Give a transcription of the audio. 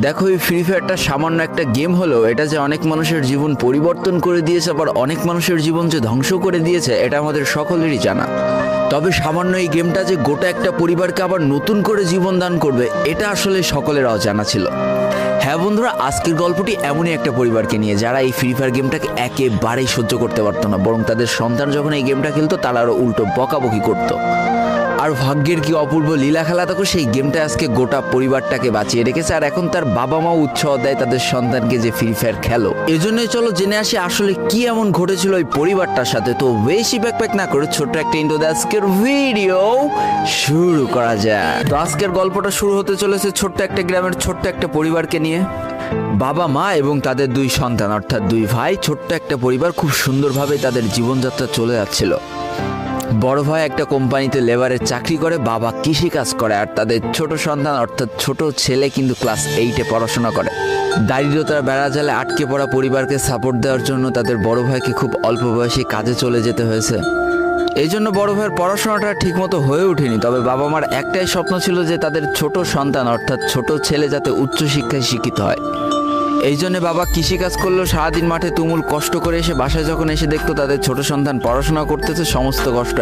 দেখো, এই ফ্রি ফায়ারটা সামান্য একটা গেম হলেও এটা যে অনেক মানুষের জীবন পরিবর্তন করে দিয়েছে, আবার অনেক মানুষের জীবন যে ধ্বংস করে দিয়েছে, এটা আমাদের সকলেরই জানা। তবে সামান্য এই গেমটা যে গোটা একটা পরিবারকে আবার নতুন করে জীবন দান করবে, এটা আসলে সকলের অজানা ছিল। হ্যাঁ বন্ধুরা, আজকের গল্পটি এমনই একটা পরিবারকে নিয়ে যারা এই ফ্রি ফায়ার গেমটাকে একেবারেই সহ্য করতে পারতো না, বরং তাদের সন্তান যখন এই গেমটা খেলতো তারা আরও উল্টো বকাবকি করতো। আর ভাগ্যের কি অপূর্ব লীলা খেলা, তখন সেই গেমটা আজকে গোটা পরিবারটাকে বাঁচিয়ে রেখেছে। আর এখন তার বাবা মাও উৎসাহ দেয় তাদের সন্তানকে যে ফ্রি ফায়ার খেলো। এজন্যই চলো জেনে আসি আসলে কি এমন ঘটেছিল ওই পরিবারটার সাথে। তো বেশি ব্যাকপ্যাক না করে ছোট্ট একটা ইন্ট্রো দিয়ে আজকের ভিডিও শুরু করা যায়। তো আজকের গল্পটা শুরু হতে চলেছে ছোট্ট একটা গ্রামের ছোট্ট একটা পরিবারকে নিয়ে। বাবা মা এবং তাদের দুই সন্তান অর্থাৎ দুই ভাই, ছোট্ট একটা পরিবার, খুব সুন্দরভাবে তাদের জীবনযাত্রা চলে যাচ্ছিল। বড় ভাই একটা কোম্পানিতে লেবারের চাকরি করে, বাবা কৃষিকাজ করে, আর তাদের ছোট সন্তান অর্থাৎ ছোট ছেলে কিন্তু ক্লাস 8-এ পড়াশোনা করে। দারিদ্রতার বেড়াজালে আটকে পড়া পরিবারকে সাপোর্ট দেওয়ার জন্য তাদের বড় ভাইকে খুব অল্প বয়সে কাজে চলে যেতে হয়েছে। এই জন্য বড় ভাইয়ের পড়াশোনাটা ঠিকমতো হয়ে ওঠেনি। তবে বাবা মার একটাই স্বপ্ন ছিল যে তাদের ছোট সন্তান অর্থাৎ ছোট ছেলে যাতে উচ্চশিক্ষায় শিক্ষিত হয়। এই জন্য বাবা কৃষিকাজ করলেও সারাদিন মাঠে তুমুল কষ্ট করে এসে বাসায় যখন এসে দেখতো তাদের ছোট সন্তান পড়াশোনা করতেছে, সমস্ত কষ্ট